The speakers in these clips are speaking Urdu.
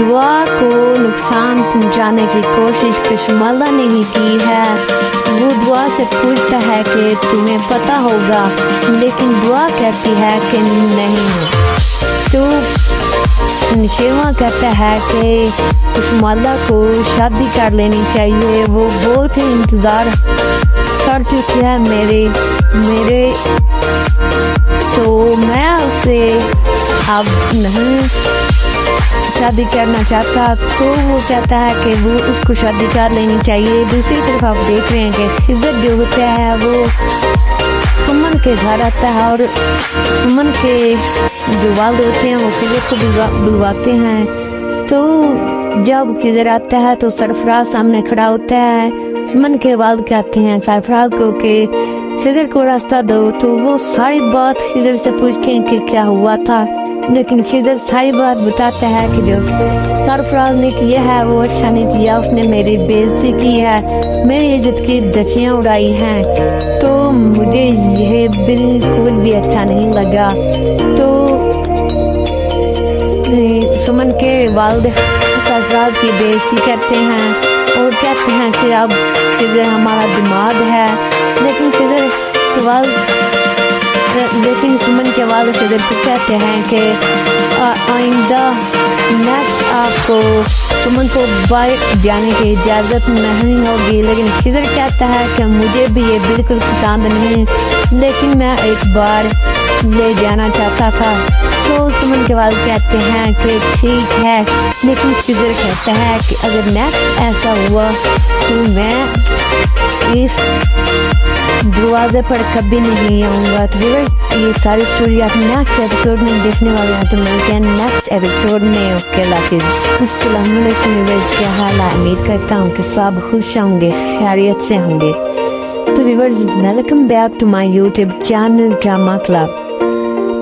دعا کو نقصان پہنچانے کی کوشش کشمالہ نے ہی کی ہے. وہ دعا سے پوچھتا ہے کہ تمہیں پتہ ہوگا، لیکن دعا کہتی ہے کہ نہیں. تو نشیواں کہتا ہے کہ کشمالہ کو شادی کر لینی چاہیے، وہ بہت ہی انتظار کر چکی ہے میرے تو میں اسے اب نہیں شادی کرنا چاہتا. تو وہ کہتا ہے کہ وہ اس کو شادی کر لینی چاہیے. دوسری طرف آپ دیکھ رہے ہیں کہ خضر جو ہوتا ہے وہ سمن کے گھر آتا ہے، اور سمن کے جو والد ہوتے ہیں وہ خضر کو بلواتے ہیں. تو جب خضر آتا ہے تو سرفراز سامنے کھڑا ہوتا ہے. سمن کے والد کہتے ہیں سرفراز کو کہ خضر کو راستہ دو. تو وہ ساری بات خضر سے پوچھتے ہیں کہ کیا ہوا تھا، لیکن خضر ساری بات بتاتا ہے کہ جو سرفراز نے کیا ہے وہ اچھا نہیں کیا. اس نے میری بےعزتی کی ہے، میری عزت کی دھچیاں اڑائی ہیں، تو مجھے یہ بالکل بھی اچھا نہیں لگا. تو سمن کے والد سرفراز کی بےعزتی کرتے ہیں اور کہتے ہیں کہ اب خضر ہمارا دماغ ہے. لیکن سمن کے والد خضر کو کہتے ہیں کہ آئندہ نیکسٹ آپ کو سمن کو باہر جانے کی اجازت نہیں ہوگی. لیکن خضر کہتا ہے کہ مجھے بھی یہ بالکل پسند نہیں، لیکن میں ایک بار لے جانا چاہتا تھا. تو سمن کے والد کہتے ہیں کہ ٹھیک ہے، لیکن خضر کہتا ہے کہ اگر نیکسٹ ایسا ہوا تو میں اس دروازے پر کبھی نہیں آؤں گا. تو یہ ساری سٹوری آپ نیکسٹ ایپیسوڈ میں دیکھنے والے ہیں. تو ملتے ہیں نیکسٹ ایپیسوڈ میں. اوکے اللہ حافظ. السلام علیکم ویورز، کیا حال ہے؟ امید کرتا ہوں کہ سب خوش ہوں گے، خیریت سے ہوں گے. تو viewers welcome back to my YouTube channel drama club.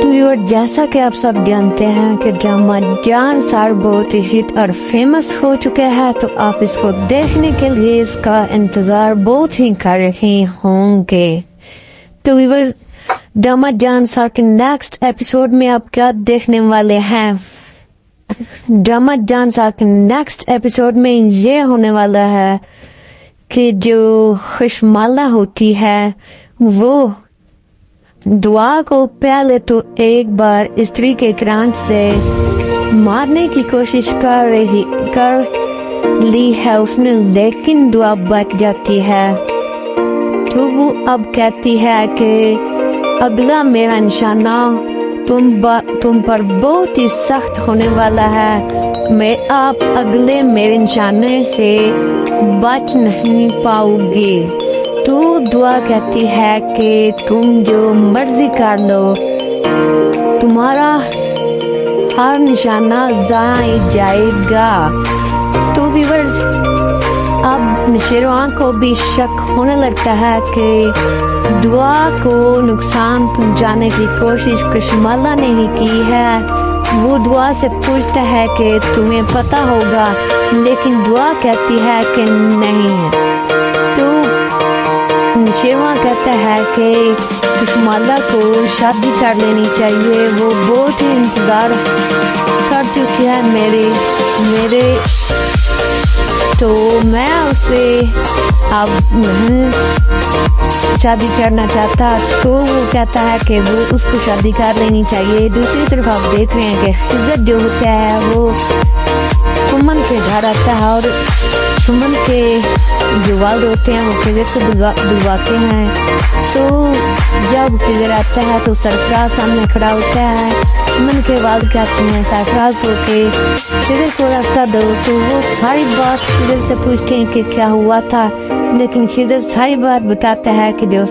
تو ویور جیسا کہ آپ سب جانتے ہیں کہ ڈرامہ جان سار بہت ہی ہٹ اور فیمس ہو چکا ہے، تو آپ اس کو دیکھنے کے لیے اس کا انتظار بہت ہی کر رہے ہوں گے. تو ویور ڈرامہ جان سار کے نیکسٹ ایپیسوڈ میں آپ کیا دیکھنے والے ہیں؟ ڈرامہ جان سار کے نیکسٹ ایپیسوڈ میں یہ ہونے والا ہے کہ جو کشمالہ ہوتی ہے وہ دعا کو پہلے تو ایک بار استری کے کرانچ سے مارنے کی کوشش کر لی ہے اس نے، لیکن دعا بچ جاتی ہے. تو وہ اب کہتی ہے کہ اگلا میرا نشانہ تم پر بہت ہی سخت ہونے والا ہے. آپ اگلے میرے نشانے سے بچ نہیں پاؤ گے. تو دعا کہتی ہے کہ تم جو مرضی کر لو، تمہارا ہر نشانہ ضائع جائے گا. تو ویورز اب نشیروان کو بھی شک ہونے لگتا ہے کہ دعا کو نقصان پہنچانے کی کوشش کشمالہ نے ہی کی ہے. وہ دعا سے پوچھتا ہے کہ تمہیں پتہ ہوگا، لیکن دعا کہتی ہے کہ نہیں. تو نشیواں کہتا ہے کہ کشمالہ کو شادی کر لینی چاہیے، وہ بہت ہی انتظار کر چکی ہے میرے تو میں اسے اب نہیں شادی کرنا چاہتا. تو وہ کہتا ہے کہ وہ اس کو شادی کر لینی چاہیے. دوسری طرف آپ دیکھ رہے ہیں کہ خضر جو ہوتا ہے وہ سمن کے گھر آتا ہے، اور سمن کے جو والد ہوتے ہیں وہ خضر کو بلواتے ہیں. تو جب خضر آتا ہے تو سرفراز سامنے کھڑا ہوتا ہے. سمن کے والد کہتے ہیں سرفراز کو کہ خضر کو راستہ دو. تو وہ ساری بات خضر سے پوچھتے ہیں کہ کیا ہوا تھا، لیکن خضر ساری بات بتاتا ہے کہ جو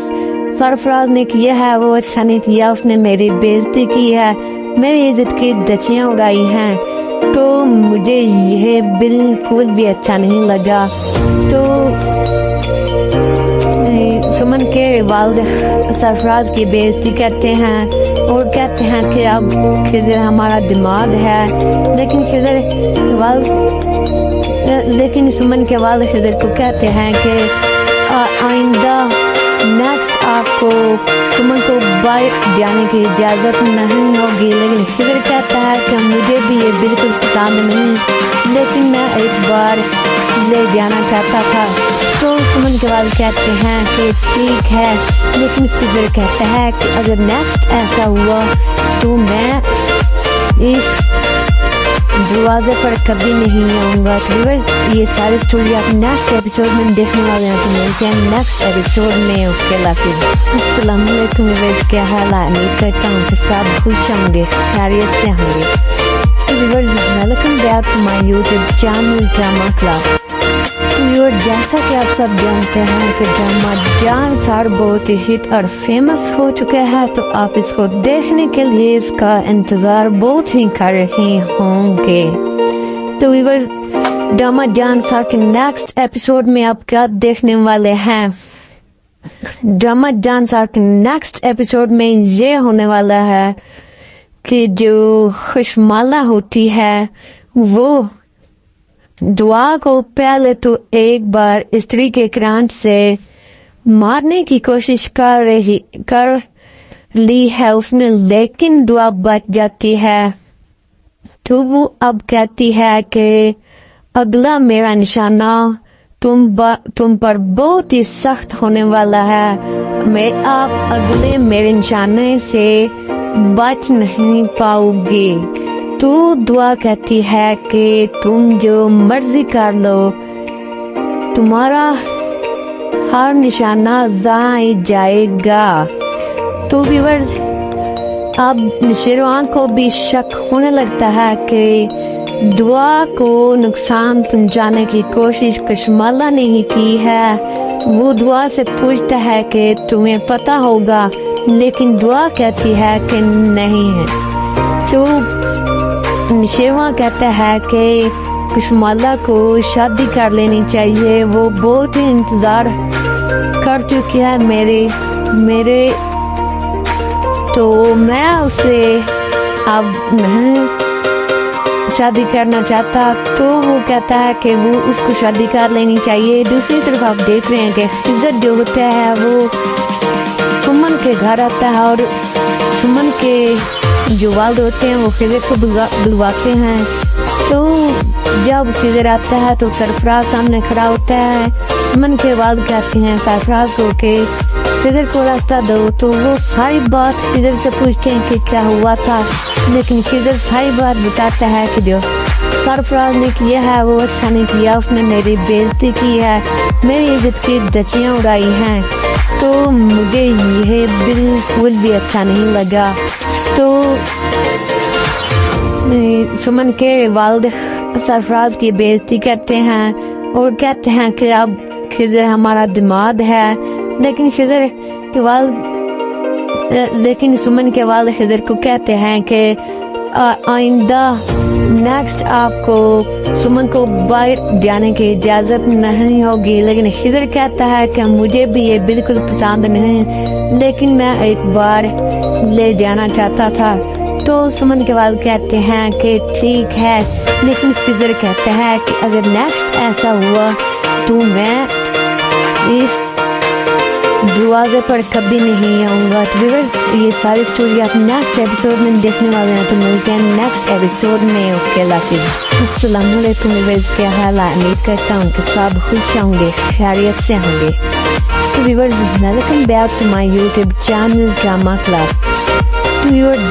سرفراز نے کیا ہے وہ اچھا نہیں کیا. اس نے میری بےعزتی کی ہے، میری عزت کی دھچیاں اڑائی ہیں، تو مجھے یہ بالکل بھی اچھا نہیں لگا. تو سمن کے والد سرفراز کی بےعزتی کرتے ہیں اور کہتے ہیں کہ اب خضر ہمارا دماغ ہے. لیکن سمن کے والد خضر کو کہتے ہیں کہ آئندہ نیکسٹ آپ کو سمن کو باہر جانے کی اجازت نہیں ہوگی. لیکن خضر کہتا ہے کہ مجھے بھی یہ بالکل پسند نہیں، لیکن میں ایک بار لے جانا چاہتا تھا۔ تو سمن کے والد کہتے ہیں کہ ٹھیک ہے، لیکن خضر کہتا ہے کہ اگر نیکسٹ ایسا ہوا تو میں اس دروازے پر کبھی نہیں آؤں گا۔ یہ ساری سٹوری آپ نیکسٹ ایپیسوڈ میں دیکھنے والے ہیں، تو ملتے ہیں نیکسٹ ایپیسوڈ میں۔ اوکے، اللہ حافظ۔ السلام علیکم ویورز، کیا حال ہے؟ امید کرتا ہوں کہ سب خوش ہوں گے، خیریت سے ہوں گے۔ Welcome back to my YouTube channel drama club. جیسا کہ آپ سب جانتے ہیں کہ ڈرامہ جان سار بہت ہی ہٹ اور فیمس ہو چکا ہے، تو آپ اس کو دیکھنے کے لیے اس کا انتظار بہت ہی کر رہے ہوں گے۔ تو ویورز، ڈرامہ جان سار کے نیکسٹ ایپیسوڈ میں آپ کیا دیکھنے والے ہیں؟ ڈرامہ جان سار کے نیکسٹ ایپیسوڈ میں یہ ہونے والا ہے کہ جو خوشمالہ ہوتی ہے وہ دعا کو پہلے تو ایک بار استری کے کرانٹ سے مارنے کی کوشش کر لی ہے اس نے، لیکن دعا بچ جاتی ہے۔ تو وہ اب کہتی ہے کہ اگلا میرا نشانہ تم پر بہت ہی سخت ہونے والا ہے، میں آپ اگلے میرے نشانے سے بچ نہیں پاؤ گی۔ تو دعا کہتی ہے کہ تم جو مرضی کر لو، تمہارا ہر نشانہ ضائع جائے گا۔ تو ویورز، اب نشیروان کو بھی شک ہونے لگتا ہے کہ دعا کو نقصان پہنچانے کی کوشش کشمالہ نے ہی کی ہے۔ وہ دعا سے پوچھتا ہے کہ تمہیں پتہ ہوگا، لیکن دعا کہتی ہے کہ نہیں ہے۔ تو نشیروان کہتا ہے کہ کشمالہ کو شادی کر لینی چاہیے، وہ بہت ہی انتظار کر چکی ہے میرے تو میں اسے اب نہیں شادی کرنا چاہتا۔ تو وہ کہتا ہے کہ وہ اس کو شادی کر لینی چاہیے۔ دوسری طرف آپ دیکھ رہے ہیں کہ خضر جو ہوتا ہے وہ سمن کے گھر آتا ہے، اور سمن کے جو والد ہوتے ہیں وہ خضر کو بلواتے ہیں۔ تو جب خضر آتا ہے تو سرفراز سامنے کھڑا ہوتا ہے۔ سمن کے والد کہتے ہیں سرفراز کو کہ خضر کو راستہ دو، تو وہ ساری بات خضر سے پوچھتے ہیں کہ کیا ہوا تھا، لیکن خضر ساری بات بتاتا ہے کہ جو سرفراز نے کیا ہے وہ اچھا نہیں کیا، اس نے میری بےعزتی کی ہے، میری عزت کی دھچیاں اڑائی ہیں، تو مجھے یہ بالکل بھی اچھا نہیں لگا۔ تو سمن کے والد سرفراز کی بےعزتی کرتے ہیں اور کہتے ہیں کہ اب خضر ہمارا دماد ہے، لیکن سمن کے والد خضر کو کہتے ہیں کہ آئندہ نیکسٹ آپ کو سمن کو باہر جانے کی اجازت نہیں ہوگی، لیکن خضر کہتا ہے کہ مجھے بھی یہ بالکل پسند نہیں، لیکن میں ایک بار لے جانا چاہتا تھا۔ تو سمن کے والد کہتے ہیں کہ ٹھیک ہے، لیکن خضر کہتا ہے کہ اگر نیکسٹ ایسا ہوا تو میں اس دروازے پر کبھی نہیں آؤں گا۔ تو یہ ساری سٹوری آپ نیکسٹ ایپیسوڈ میں دیکھنے والے ہیں، تو ملتے ہیں نیکسٹ ایپیسوڈ میں۔ اوکے، اللہ حافظ۔ السلام علیکم ویورز، کیا حال ہے؟ امید کرتا ہوں کہ سب خوش ہوں گے، خیریت سے ہوں گے۔ تو viewers, welcome back to my YouTube channel drama club.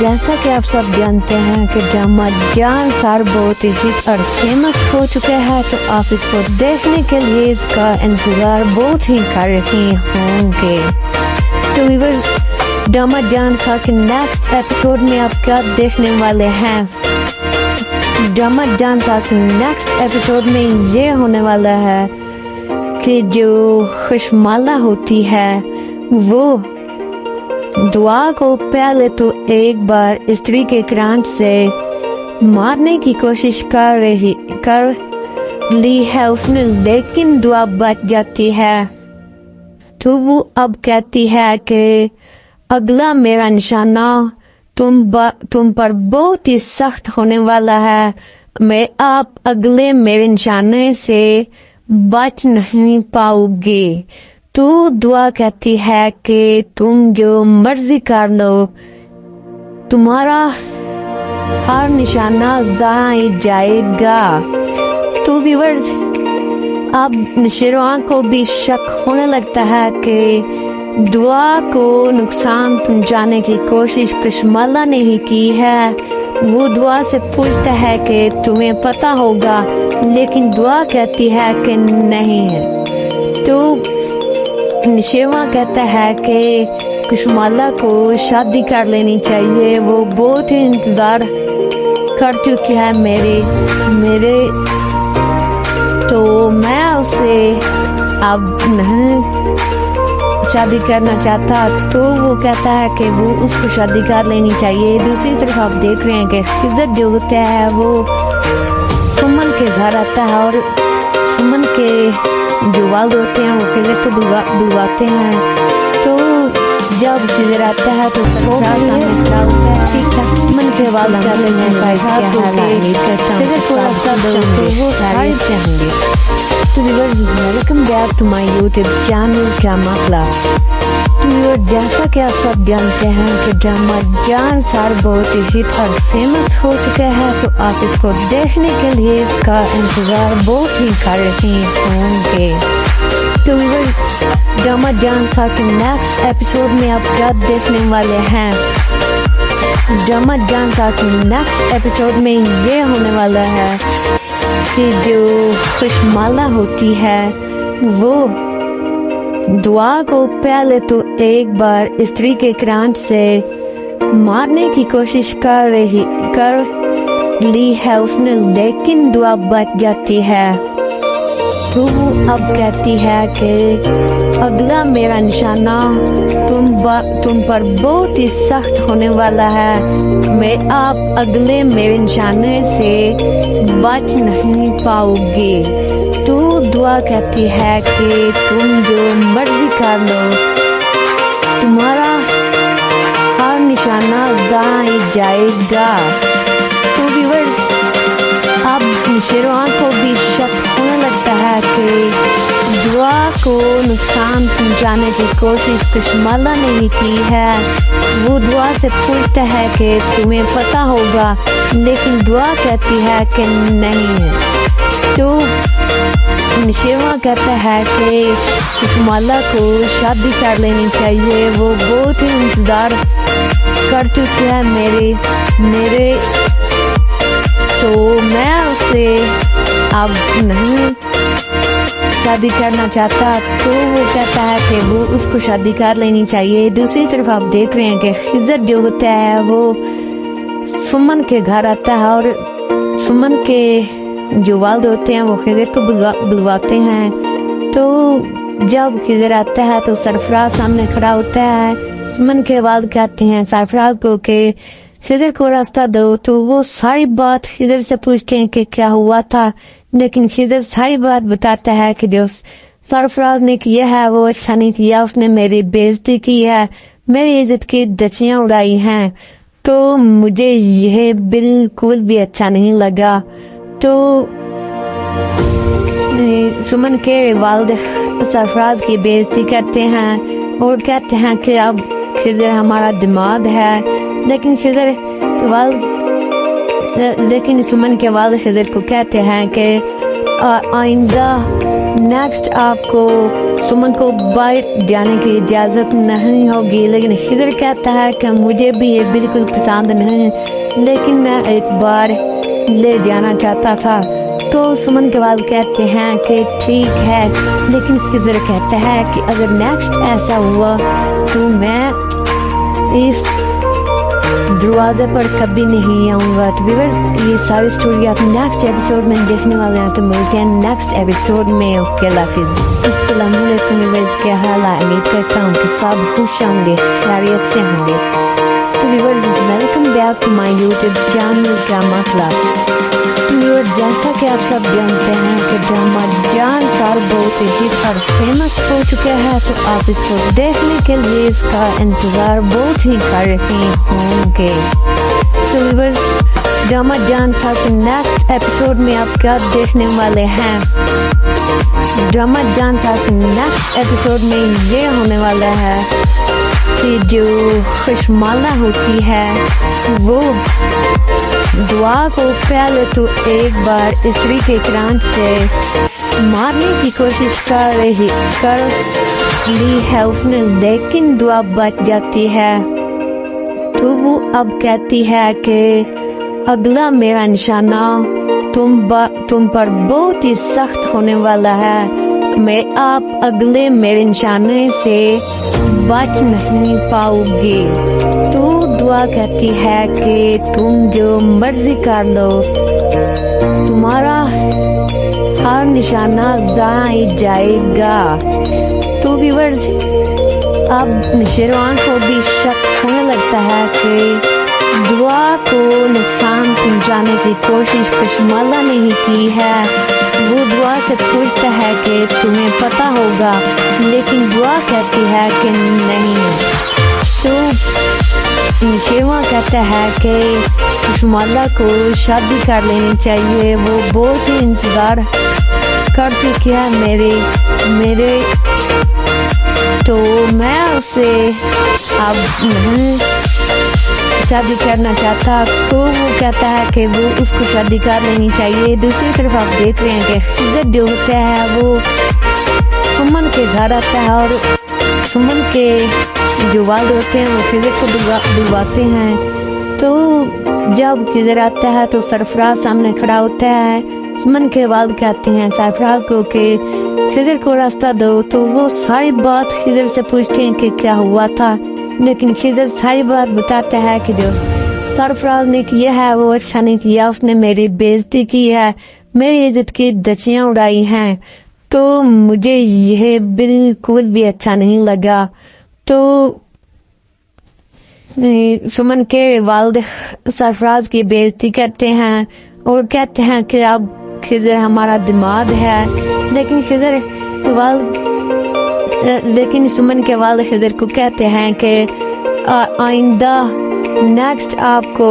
جیسا کہ آپ سب جانتے ہیں کہ ڈرامہ جان سار بہت ہی ہٹ اور فیمس ہو چکا ہے، تو آپ اس کو دیکھنے کے لیے اس کا انتظار بہت ہی کر رہے ہوں گے۔ تو ویورز، ڈرامہ جان سار کے نیکسٹ ایپیسوڈ میں آپ کیا دیکھنے والے ہیں؟ ڈرامہ جان سار کے نیکسٹ ایپیسوڈ میں یہ ہونے والا ہے کہ جو خوشمالہ ہوتی ہے وہ دعا کو پہلے تو ایک بار استری کے کرانٹ سے مارنے کی کوشش کر لی ہے اس نے، لیکن دعا بچ جاتی ہے۔ تو وہ اب کہتی ہے کہ اگلا میرا نشانہ تم پر بہت ہی سخت ہونے والا ہے، میں آپ اگلے میرے نشانے سے بچ نہیں پاؤ گی۔ تو دعا کہتی ہے کہ تم جو مرضی کر لو، تمہارا ہر نشانہ ضائع جائے گا۔ تو ویورز اب نشیروان کو بھی شک ہونے لگتا ہے کہ دعا کو نقصان پہنچانے کی کوشش کشمالہ نے ہی کی ہے۔ وہ دعا سے پوچھتا ہے کہ تمہیں پتہ ہوگا، لیکن دعا کہتی ہے کہ نہیں ہے۔ تو نشیروان کہتا ہے کہ کشمالہ کو شادی کر لینی چاہیے، وہ بہت ہی انتظار کر چکی ہے میرے تو میں اسے اب نہیں شادی کرنا چاہتا۔ تو وہ کہتا ہے کہ وہ اس کو شادی کر لینی چاہیے۔ دوسری طرف آپ دیکھ رہے ہیں کہ خضر جو ہوتا ہے وہ سمن کے گھر آتا ہے، اور سمن کے جو والد ہوتے ہیں وہ خضر کو بلواتے ہیں۔ تو جب خضر آتا ہے تو سامنے کھڑا ہوتا ہے، سمن کے والد کہتے ہیں welcome back to my YouTube channel drama club. جیسا کہ آپ سب جانتے ہیں کہ ڈرامہ جان سار بہت ہی ہٹ اور فیمس ہو چکا ہے، تو آپ اس کو دیکھنے کے لیے اس کا انتظار بہت ہی کر رہے ہوں گے۔ تو ڈرامہ جان سار کے نیکسٹ ایپیسوڈ میں آپ کیا دیکھنے والے ہیں؟ ڈرامہ جان سار کے نیکسٹ ایپیسوڈ میں یہ ہونے والا ہے کہ جو کشمالہ ہوتی ہے وہ دعا کو پہلے تو ایک بار استری کے کرانٹ سے مارنے کی کوشش کر لی ہے اس نے، لیکن دعا بچ جاتی ہے۔ تو وہ اب کہتی ہے کہ اگلا میرا نشانہ تم پر بہت ہی سخت ہونے والا ہے، میں آپ اگلے میرے نشانے سے بچ نہیں پاؤ گے۔ تو دعا کہتی ہے کہ تم جو مرضی کر لو، تمہارا ہر نشانہ دائیں جائے گا۔ تو ویورز اب نشیروان کو بھی شک ہونے لگتا ہے کہ دعا کو نقصان پہنچانے کی کوشش کشمالہ نے ہی کی ہے۔ وہ دعا سے پوچھتا ہے کہ تمہیں پتہ ہوگا، لیکن دعا کہتی ہے کہ نہیں ہے۔ تو نشیروان کہتا ہے کہ کشمالہ کو شادی کر لینی چاہیے، وہ بہت ہی انتظار کر چکی ہے میرے تو میں اسے اب نہیں شادی کرنا چاہتا۔ تو وہ کہتا ہے کہ وہ اس کو شادی کر لینی چاہیے۔ دوسری طرف آپ دیکھ رہے ہیں کہ خضر جو ہوتا ہے وہ سمن کے گھر آتا ہے، اور سمن کے جو والد ہوتے ہیں وہ خضر کو بلواتے ہیں۔ تو جب خضر آتا ہے تو سرفراز سامنے کھڑا ہوتا ہے۔ سمن کے والد کہتے ہیں سرفراز کو کہ خضر کو راستہ دو۔ تو وہ ساری بات خضر سے پوچھتے ہیں کہ کیا ہوا تھا، لیکن خضر ساری بات بتاتا ہے کہ جو سرفراز نے کیا ہے وہ اچھا نہیں کیا، اس نے میری بےعزتی کی ہے، میری عزت کی دھچیاں اڑائی ہیں، تو مجھے یہ بالکل بھی اچھا نہیں لگا۔ تو سمن کے والد سرفراز کی بےعزتی کرتے ہیں اور کہتے ہیں کہ اب خضر ہمارا دماد ہے، لیکن سمن کے والد خضر کو کہتے ہیں کہ آئندہ نیکسٹ آپ کو سمن کو باہر جانے کی اجازت نہیں ہوگی۔ لیکن خضر کہتا ہے کہ مجھے بھی یہ بالکل پسند نہیں، لیکن میں ایک بار لے جانا چاہتا تھا۔ تو سمن کے والد کہتے ہیں کہ ٹھیک ہے، لیکن خضر کہتا ہے کہ اگر نیکسٹ ایسا ہوا تو میں اس دروازے پر کبھی نہیں آؤں گا۔ تو ویورز یہ ساری سٹوری آپ نیکسٹ ایپیسوڈ میں دیکھنے والے ہیں، تو ملتے ہیں نیکسٹ ایپیسوڈ میں۔ اوکے اللہ حافظ۔ السلام علیکم ویورز، کیا حال ہے؟ امید کرتا ہوں کہ سب خوش ہوں گے، خیریت سے ہوں گے۔ تو viewers welcome back to my YouTube channel drama club. جیسا کہ آپ سب جانتے ہیں کہ ڈرامہ جان سار بہت ہی ہٹ اور فیمس ہو چکا ہے، تو آپ اس کو دیکھنے کے لیے اس کا انتظار بہت ہی کر رہے ہوں گے۔ تو ویورز ڈرامہ جان سار کے نیکسٹ ایپیسوڈ میں آپ کیا دیکھنے والے ہیں؟ ڈرامہ جان سار کے نیکسٹ ایپیسوڈ میں یہ ہونے والا ہے کہ جو کشمالہ ہوتی ہے وہ دعا دعا کو پہلے تو ایک بار استری کے کرانچ سے مارنے کی کوشش کر لی ہے اس نے، لیکن دعا بچ جاتی ہے۔ تو وہ اب کہتی ہے کہ اگلا میرا نشانہ تم پر بہت ہی سخت ہونے والا ہے، میں آپ اگلے میرے نشانے سے بچ نہیں پاؤ گے۔ تو دعا کہتی ہے کہ تم جو مرضی کر لو، تمہارا ہر نشانہ ضائع جائے گا۔ تو ویورز اب نشیروان کو بھی شک ہونے لگتا ہے کہ دعا کو نقصان پہنچانے کی کوشش کشمالہ نے ہی کی ہے۔ وہ دعا سے پوچھتا ہے کہ تمہیں پتہ ہوگا، لیکن دعا کہتی ہے کہ نہیں۔ تو نشیروان کہتا ہے کہ کشمالہ کو شادی کر لینی چاہیے، وہ بہت ہی انتظار کر چکی ہے میرے تو میں اسے اب نہیں شادی کرنا چاہتا۔ تو وہ کہتا ہے کہ وہ اس کو شادی کر لینی چاہیے۔ دوسری طرف آپ دیکھ رہے ہیں کہ خضر جو ہوتا ہے وہ سمن کے گھر آتا ہے، اور سمن کے جو والد ہوتے ہیں وہ خضر کو دلواتے ہیں۔ تو جب خضر آتا ہے تو سرفراز سامنے کھڑا ہوتا ہے۔ سمن کے والد کہتے ہیں سرفراز کو کہ خضر کو راستہ دو، تو وہ ساری بات خضر سے پوچھتے ہیں کہ کیا ہوا تھا، لیکن خضر ساری بات بتاتا ہے کہ جو سرفراز نے کیا ہے وہ اچھا نہیں کیا، اس نے میری بےعزتی کی ہے، میری عزت کی دھچیاں اڑائی ہیں، تو مجھے یہ بالکل بھی اچھا نہیں لگا۔ تو سمن کے والد سرفراز کی بےعزتی کرتے ہیں اور کہتے ہیں کہ اب خضر ہمارا دماد ہے، لیکن سمن کے والد خضر کو کہتے ہیں کہ آئندہ نیکسٹ آپ کو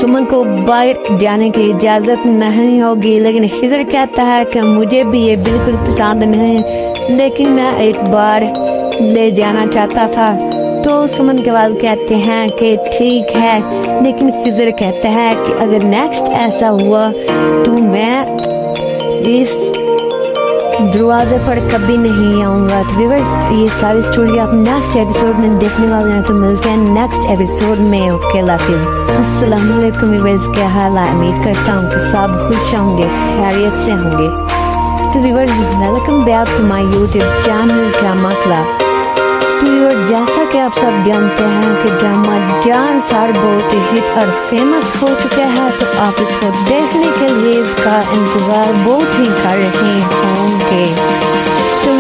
سمن کو باہر جانے کی اجازت نہیں ہوگی، لیکن خضر کہتا ہے کہ مجھے بھی یہ بالکل پسند نہیں، لیکن میں ایک بار لے جانا چاہتا تھا۔ تو سمن کے والد کہتے ہیں کہ ٹھیک ہے، لیکن خضر کہتا ہے کہ اگر نیکسٹ ایسا ہوا تو میں اس دروازے پر کبھی نہیں آؤں گا۔ تو ویورز یہ ساری سٹوری آپ نیکسٹ ایپیسوڈ میں دیکھنے والے ہیں، تو ملتے ہیں نیکسٹ ایپیسوڈ میں۔ اوکے اللہ حافظ۔ السلام علیکم ویورز، کیا حال ہے؟ امید کرتا ہوں کہ سب خوش ہوں گے، خیریت سے ہوں گے۔ تو viewers welcome back to my YouTube channel drama club. تو ویورز جیسا کہ آپ سب جانتے ہیں کہ ڈرامہ جان سار بہت ہٹ اور فیمس ہو چکا ہے، تو آپ اس کو دیکھنے کے لیے اس کا انتظار بہت ہی کر رہے ہوں گے۔ تو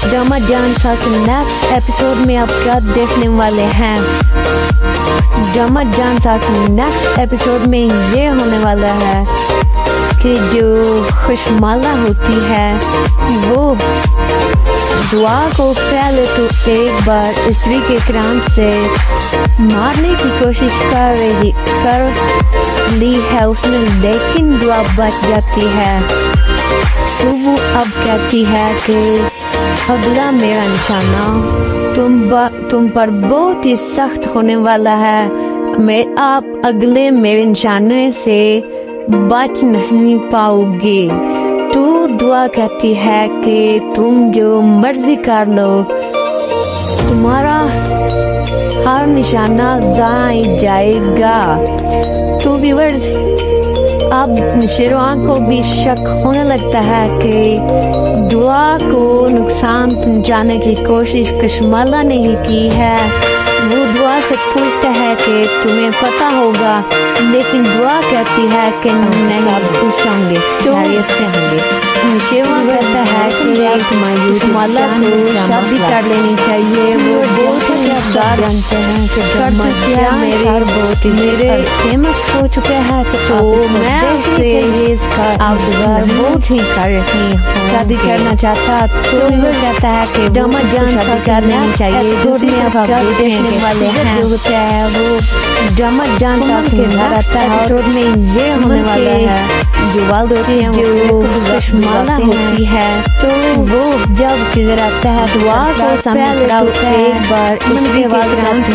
ڈرامہ جان سار کے نیکسٹ ایپیسوڈ میں آپ کیا دیکھنے والے ہیں؟ ڈرامہ جان سار کے نیکسٹ ایپیسوڈ میں یہ ہونے والا ہے کہ جو خوشمالہ ہوتی ہے وہ دعا کو پہلے تو ایک بار استری کے کرانچ سے مارنے کی کوشش کر لی ہے اس نے، لیکن دعا بچ جاتی ہے۔ تو وہ اب کہتی ہے کہ اگلا میرا نشانہ تم پر بہت ہی سخت ہونے والا ہے، میں آپ اگلے میرے نشانے سے بچ نہیں پاؤ گے۔ تو دعا کہتی ہے کہ تم جو مرضی کر لو، تمہارا ہر نشانہ ضائع جائے گا۔ تو ویورز اب نشیروان کو بھی شک ہونے لگتا ہے کہ دعا کو نقصان پہنچانے کی کوشش کشمالہ نے ہی کی ہے۔ وہ دعا سے پوچھتا ہے کہ تمہیں پتہ ہوگا، لیکن دعا کہتی ہے کہ نہیں، خوش ہوں گے، خیریت سے ہوں گے۔ نشیروان کہتا ہے کہ کشمالہ کو شادی کر لینی چاہیے، وہ بہت ہی جانتے ہیں کہ میرے فیمس ہو چکے ہیں، تو میں اسے اس کا انتظار بہت ہی کر رہی ہوں، شادی کرنا چاہتا۔ تو وہ کہتا ہے کہ ڈرامہ جان شادی کر لینی چاہیے۔ دوسری آپ دیکھنے والے ہیں جو ہوتا ہے وہ ڈرامہ جان کے گھر آتا ہے، اور میں یہ ہونے والا ہے جو والد ہوتے ہیں جو خوشمالہ ہوتی ہے تو وہ جب خضر آتا ہے دعا کو سامنے کھڑا ہوتا ہے ایک بار اس کے والد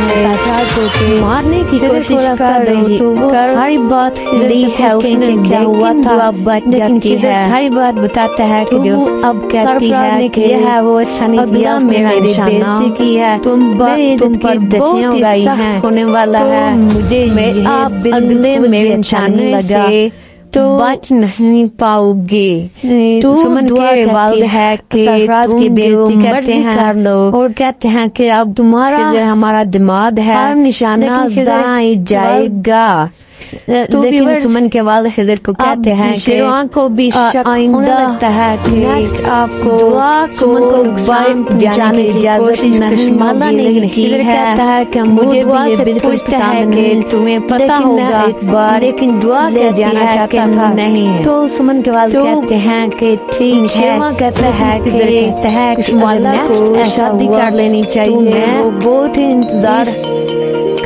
سے مارنے کی کوشش کر رہی تو وہ ساری بات لی ہے اس نے کیا ہوا تھا لیکن ساری بات بتاتا ہے کہ جو اب کہتی ہے کہ وہ اچھا نہیں کیا میرا بےزتی کی ہے تم پر دچیاں اگائی ہیں ہونے والا ہے مجھے آپ اگلے میرے نشانے لگا تو بچ نہیں پاؤ گے تو سمن کے والد ہے کہ سرفراز کی بےزتی کرتے ہیں اور کہتے ہیں کہ اب تمہارا ہمارا دماغ ہے نشانہ ضائع جائے گا لیکن سمن کے والد خضر کو کہتے ہیں کہ کو بھی آئندہ لگتا ہے کہ آپ کو سمن کو نقصان پہنچانے کی کوشش نہیں کی ہے کہتا ہے کہ مجھے بھی یہ بالکل پسند نہیں تمہیں پتا ہوگا ایک بار لیکن دعا لے جانا چاہتا تھا نہیں تو سمن کے والد کہتے ہیں کہ ٹھیک ہے کہتا ہے کہ مالا کو شادی کر لینی چاہیے وہ بہت ہی انتظار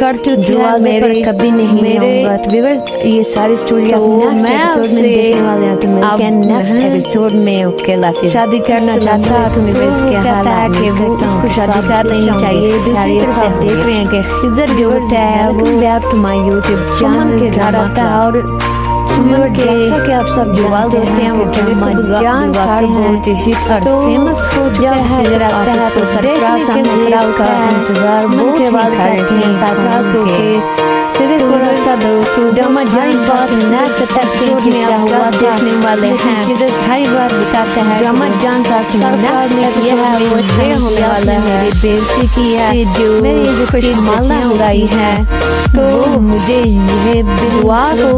کرتے جو میرے کبھی نہیں ہوگا تو یہ ساری سٹوری میں آپ سے دیکھنے والے ہیں تو ملتے ہیں نیکسٹ ایپیسوڈ میں اوکے اللہ حافظ شادی کرنا چاہتا تو کہتا ہے کہ وہ اس کو شادی کر لینی چاہیے دوسری طرف آپ دیکھ رہے ہیں کہ خضر جو ہوتا ہے وہ back to my YouTube channel کے گھر آتا ہے اور جیسا کہ آپ سب جو والد ہوتے ہیں وہ جان سار بہت ہی فیمس ہو جب خضر آتا ہے تو سرفراز سامنے کھڑا ہوتا ہے انتظار بہت ہی کرتے ہیں سرفراز کو کہ خضر کو راستہ دو تو ڈرامہ جان بات نیکسٹ ایپیسوڈ میں آپ ہوا دیکھنے والے ہیں خضر ہر بار بتاتا ہے ڈرامہ جان ساتھ سرفراز نے یہ ہے وہ یہ ہونے والا ہے میری بےزتی کی ہے جو میری خوشمالہ اگائی ہے تو مجھے یہ دعا کو